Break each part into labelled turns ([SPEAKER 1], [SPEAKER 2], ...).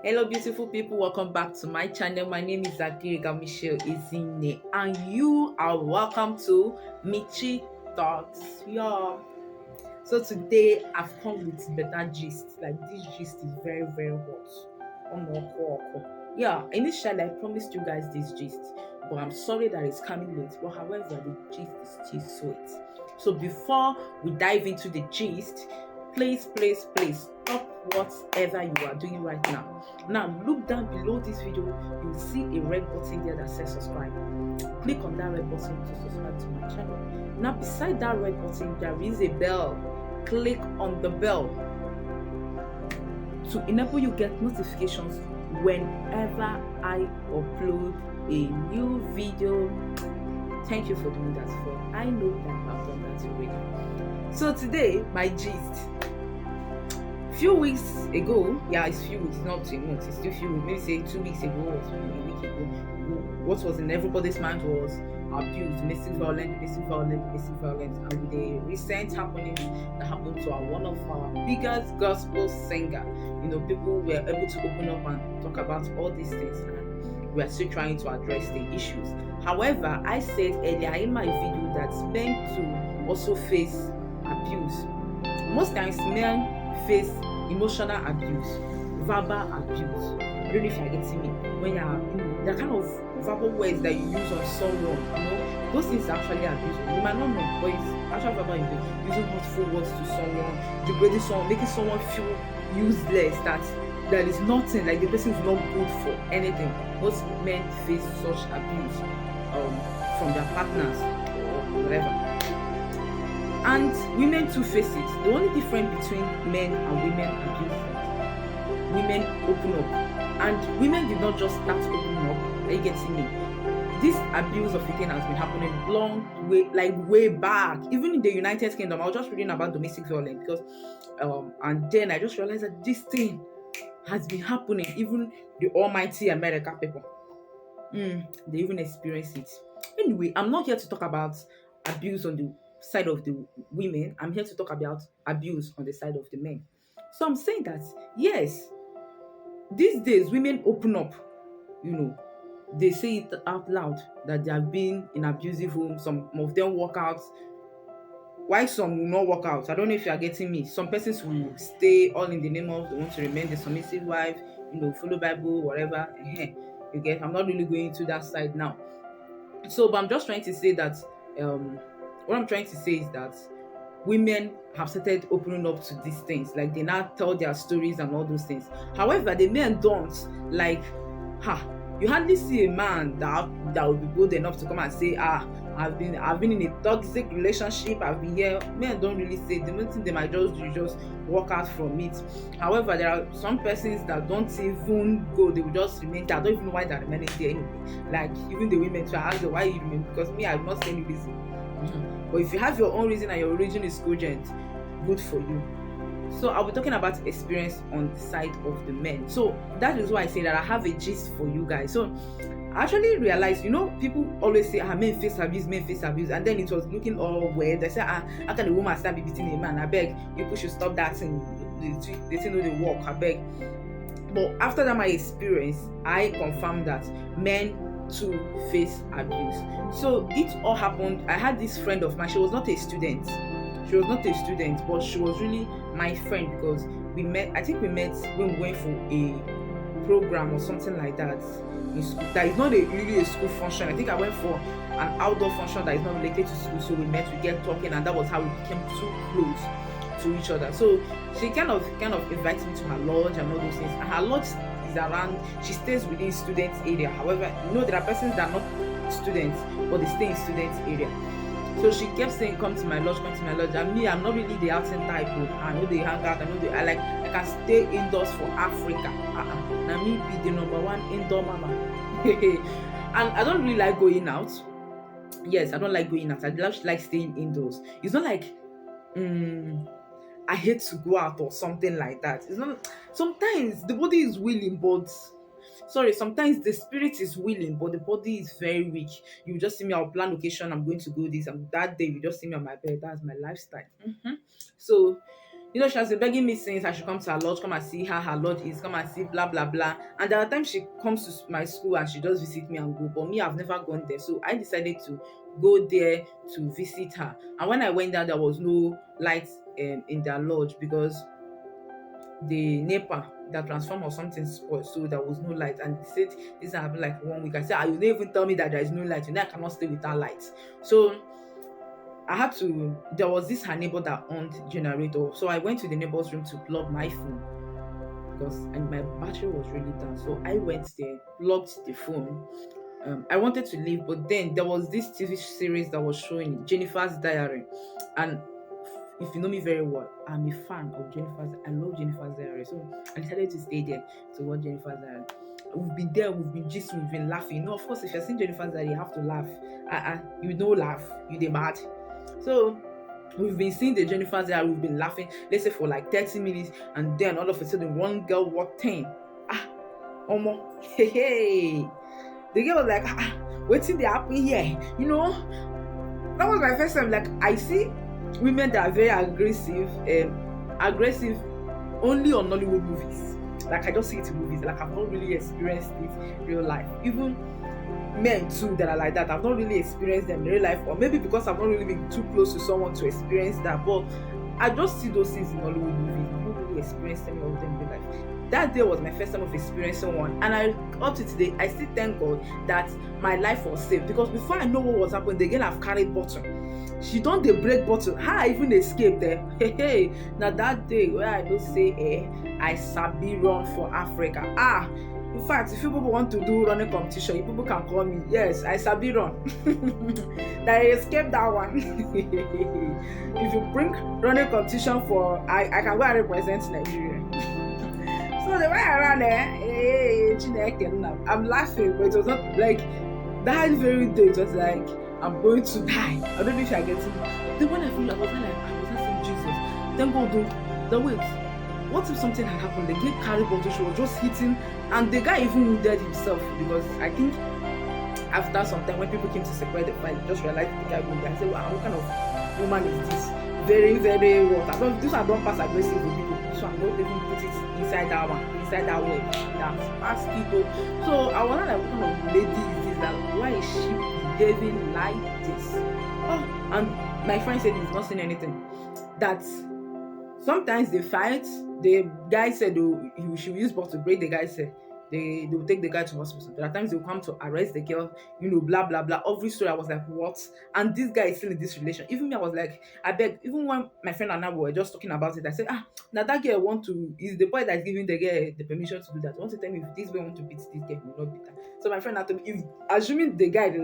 [SPEAKER 1] Hello, beautiful people. Welcome back to my channel. My name is Agiriga Michelle Izine, and you are welcome to Michi Thoughts. Yeah. So today I've come with better gist. Like this gist is very, very hot. Yeah, initially I promised you guys this gist, but I'm sorry that it's coming late. But however, the gist is still sweet. So before we dive into the gist, please stop whatever you are doing right now. Now look down below this video, you'll see a red button there that says subscribe. Click on that red button to subscribe to my channel. Now beside that red button there is a bell. Click on the bell to enable you get notifications whenever I upload a new video. Thank you for doing that, for I know that I've done that already. So today my gist. Few weeks ago, yeah, it's few weeks, not a month, it's still few weeks, maybe say 2 weeks ago or a week ago, what was in everybody's mind was abuse, domestic violence, and with the recent happening that happened to one of our biggest gospel singer, people were able to open up and talk about all these things, and we are still trying to address the issues. However, I said earlier in my video that men too also face abuse. Most times men face emotional abuse, verbal abuse. I don't know if you're getting me. When you're, the kind of verbal words that you use on someone, those things are actually abuse. You might not know, but it's actually verbal abuse. Using hurtful words to someone, degrading someone, making someone feel useless, that there is nothing, like the person is not good for anything. Most men face such abuse from their partners or whatever. And women too face it. The only difference between men and women abuse, women open up. And women did not just start opening up. Are you getting me? This abuse of a thing has been happening long way back. Even in the United Kingdom, I was just reading about domestic violence because and then I just realized that this thing has been happening. Even the almighty America people. They even experience it. Anyway, I'm not here to talk about abuse on the side of the women. I'm here to talk about abuse on the side of the men. So I'm saying that yes, these days women open up, they say it out loud that they have been in abusive homes. Some of them walk out. Why some will not work out? I don't know if you are getting me. Some persons will stay all in the name of they want to remain the submissive wife, follow Bible, whatever. You get. I'm not really going into that side now. So, but I'm just trying to say that what I'm trying to say is that women have started opening up to these things. Like they now tell their stories and all those things. However, the men don't. Like, you hardly see a man that would be bold enough to come and say, I've been in a toxic relationship, I've been here. Men don't really say. The only thing they might just do is just walk out from it. However, there are some persons that don't even go, they will just remain there. I don't even know why they're remaining there anyway. Like even the women try to ask them why you remain, because me, I've not seen any reason. But if you have your own reason and your origin is cogent, good for you. So I'll be talking about experience on the side of the men. So that is why I say that I have a gist for you guys. So I actually realized, people always say, men face abuse, and then it was looking all weird. They say, how can a woman start beating a man? I beg, people should stop that thing. They say no, they walk. I beg. But after that, my experience, I confirmed that men too face abuse. So it all happened. I had this friend of mine. She was not a student. But she was really my friend because we met. I think we met when we went for a program or something like that in school. That is not really a school function. I think I went for an outdoor function that is not related to school. So we met, we get talking, and that was how we became too close to each other. So she kind of invited me to her lodge and all those things. And her lodge is around. She stays within students area. However, there are persons that are not students, but they stay in students area. So she kept saying, come to my lodge. And me, I'm not really the outing type. I know they hang out. I can stay indoors for Africa. Now me be the number one indoor mama. And I don't really like going out. Yes, I don't like going out. I just like staying indoors. It's not like I hate to go out or something like that. It's not. Sometimes the body is willing, but sometimes the spirit is willing, but the body is very weak. You just see me, I'll plan location, I'm going to go this, and that day you just see me on my bed. That's my lifestyle. So She has been begging me since I should come to her lodge, come and see how her lodge is, come and see blah blah blah. And there are times she comes to my school and she just visit me and go. But me, I've never gone there. So I decided to go there to visit her. And when I went there was no light in their lodge because the NEPA, that transformer or something spoiled, so there was no light. And they said this happened like 1 week. I said, you didn't even tell me that there is no light. I cannot stay without light. So I had to, there was this her neighbor that owned generator. So I went to the neighbor's room to plug my phone because my battery was really down. So I went there, plugged the phone. I wanted to leave, but then there was this TV series that was showing Jennifer's Diary. And if you know me very well, I'm a fan of Jennifer's. I love Jennifer's Diary. So I decided to stay there to watch Jennifer's Diary. We've been there, we've been gisting, we've been laughing. Of course, if you're seeing Jennifer's Diary, you have to laugh. You don't laugh, you dey mad. So we've been seeing the Jennifer's Diary, we've been laughing, let's say for like 30 minutes, and then all of a sudden one girl walked in. Omo, hey. The girl was like, what's in the happen here? That was my first time. Like, I see women that are very aggressive only on Nollywood movies. Like, I just see it in movies. Like, I've not really experienced it in real life. Even men too that are like that, I've not really experienced them in real life, or maybe because I've not really been too close to someone to experience that. But I just see those things in Hollywood movies. I've not really experienced any of them in real life. That day was my first time of experiencing one, and up to today, I still thank God that my life was saved, because before I know what was happening, the girl have carried bottle. She don't dey break bottle. How I even escape there? Hey. Now that day where I don't say, I sabi run for Africa. In fact, if people want to do running competition, you people can call me. Yes, I sabi run. That I escaped that one. If you bring running competition for, I can go and represent Nigeria. So the way I ran there, I'm laughing, but it was not like that very day. It was like, I'm going to die. I don't know if I get it. Then when I feel like, I was not saying Jesus. Then God do, wait. What if something had happened? The girl carried bottle, she was just hitting, and the guy even wounded himself, because I think after some time when people came to separate the fight, just realized the guy wounded. I said, wow, what kind of woman is this? Very, very what? This one don't pass aggressive with people. So I'm not even put it inside that one, inside that way. That's past people. So I wonder like what kind of lady is this? That why is she behaving like this? And my friend said he's not saying anything. That sometimes they fight. The guy said she will use bottle to break. The guy said they will take the guy to hospital. There are times they will come to arrest the girl, blah blah blah. Every story I was like, what? And this guy is still in this relation. Even me, I was like, I beg. Even when my friend and I were just talking about it, I said, now that girl is the boy that's giving the girl the permission to do that. Want to tell me if this boy want to beat this girl, he will not beat her. So my friend told me, if assuming the guy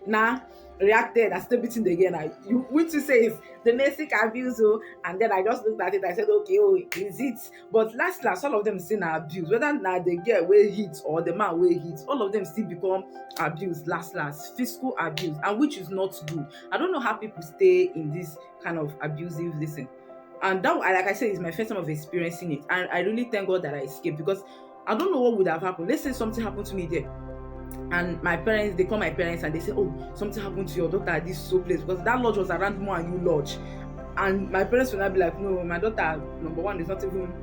[SPEAKER 1] now reacted and still beating the girl, now you want to say is domestic abuse, and then I just looked at it. I said, okay, is it? But last all of them still abuse. Whether now the girl will hit or the man will hit, all of them still become abuse. Last physical abuse, and which is not good. I don't know how people stay in this kind of abusive listen. And that, like I said, is my first time of experiencing it, and I really thank God that I escaped, because I don't know what would have happened. Let's say something happened to me there, and my parents, they call my parents and they say, something happened to your daughter at this so place, because that lodge was around Mo and You lodge. And my parents will not be like, no, my daughter, number one, is not even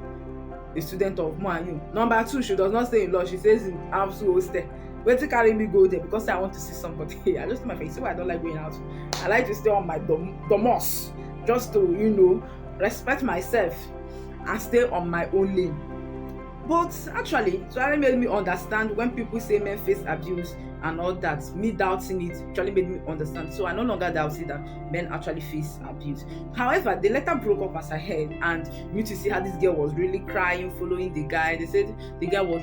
[SPEAKER 1] a student of Mo and You. Number two, she does not stay in lodge, she stays in Absu hostel. Where to carry me go there? Because I want to see somebody. I just told my face, I don't like going out. I like to stay on my domos, just to respect myself and stay on my own lane. But actually, it really made me understand when people say men face abuse and all that. Me doubting it actually made me understand. So I no longer doubt it that men actually face abuse. However, they later broke up as I heard, and you to see how this girl was really crying, following the guy. They said the guy was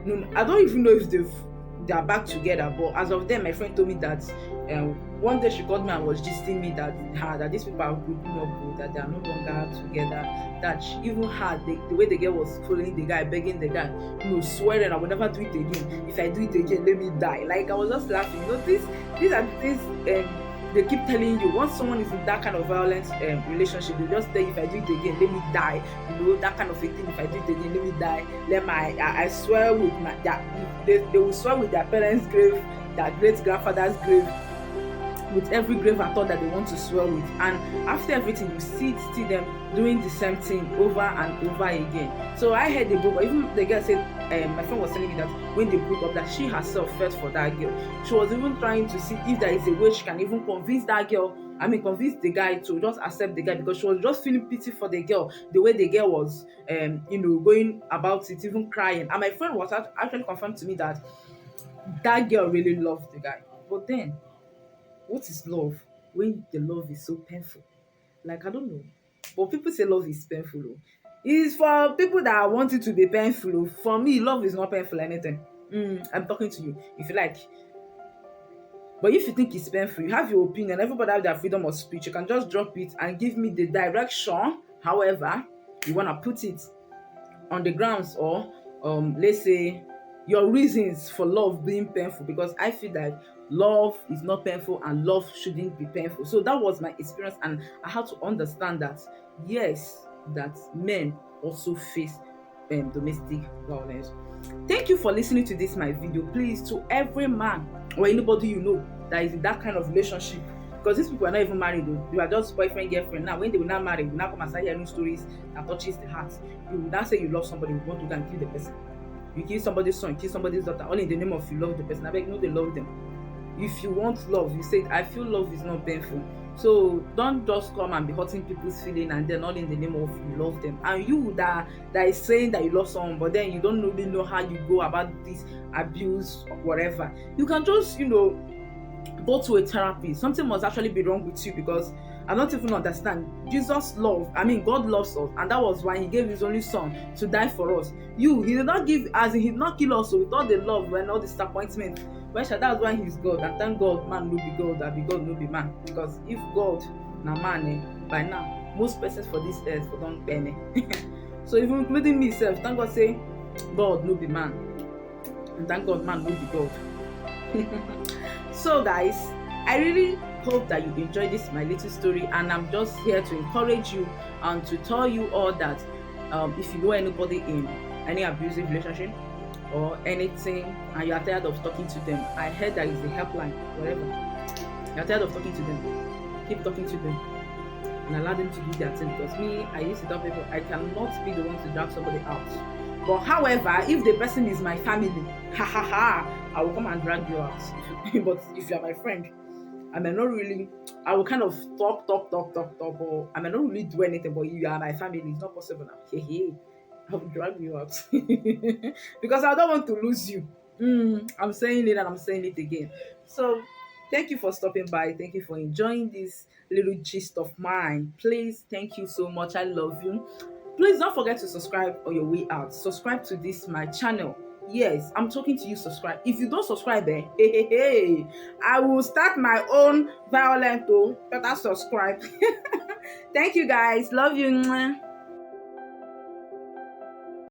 [SPEAKER 1] no, I don't even know if they are back together. But as of then, my friend told me that one day she called me and was gisting me that these people are broken up, that they are no longer together. That she even had the way the girl was following the guy, begging the guy, swearing I will never do it again. If I do it again, let me die. Like, I was just laughing. These are the things they keep telling you. Once someone is in that kind of violent relationship, they just say, if I do it again, let me die. That kind of a thing. If I do it again, let me die. I swear with they will swear with their parents' grave, their great grandfather's grave. with every grave thought that they want to swell with, and after everything you see them doing the same thing over and over again. So I heard they broke, even the girl said, my friend was telling me that when they broke up, that she herself felt for that girl. She was even trying to see if there is a way she can even convince that girl, convince the guy to just accept the guy, because she was just feeling pity for the girl, the way the girl was going about it, even crying. And my friend was actually confirmed to me that that girl really loved the guy. But then, what is love when the love is so painful? Like, I don't know. But people say love is painful. Oh. It's for people that want it to be painful. Oh. For me, love is not painful anything. I'm talking to you. If you like. But if you think it's painful, you have your opinion. Everybody have their freedom of speech. You can just drop it and give me the direction. However, you want to put it on the grounds, or let's say your reasons for love being painful, because I feel that love is not painful and love shouldn't be painful. So that was my experience, and I had to understand that yes, that men also face domestic violence. Thank you for listening to this my video. Please, to every man or anybody you know that is in that kind of relationship, because these people are not even married though, you are just boyfriend girlfriend. Now when they will not marry, you will not come and start hearing stories that touches the heart. You will not say you love somebody, you want to go and kill the person. You kill somebody's son, kill somebody's daughter, all in the name of you love the person. I beg, no, they love them. If you want love, you say I feel love is not painful. So don't just come and be hurting people's feeling and then all in the name of you love them. And you that is saying that you love someone, but then you don't really know how you go about this abuse or whatever, you can just go to a therapist. Something must actually be wrong with you, because I don't even understand. God loves us, and that was why he gave his only son to die for us. He did not give, as in he did not kill us with all the love and all the disappointment. Well, that's why he's God, and thank God man no be God, and be God no be man. Because if God na man, by now most persons for this earth for don't pay me. So even including me self, thank God say God no be man, and thank God man no be God. So guys, I really hope that you enjoyed this my little story, and I'm just here to encourage you and to tell you all that if you know anybody in any abusive relationship or anything and you are tired of talking to them, I heard there is a helpline, whatever. You're tired of talking to them, keep talking to them and allow them to do their thing, because me, I used to tell people I cannot be the one to drag somebody out. But however, if the person is my family, I will come and drag you out. But if you are my friend, I will kind of talk, or I may not really do anything, but you are my family, it's not possible now. I will drag you out. Because I don't want to lose you. I'm saying it and I'm saying it again. So thank you for stopping by. Thank you for enjoying this little gist of mine. Please, thank you so much. I love you. Please don't forget to subscribe on your way out. Subscribe to this my channel. Yes, I'm talking to you. Subscribe. If you don't subscribe, I will start my own violent. Better subscribe. Thank you guys. Love you.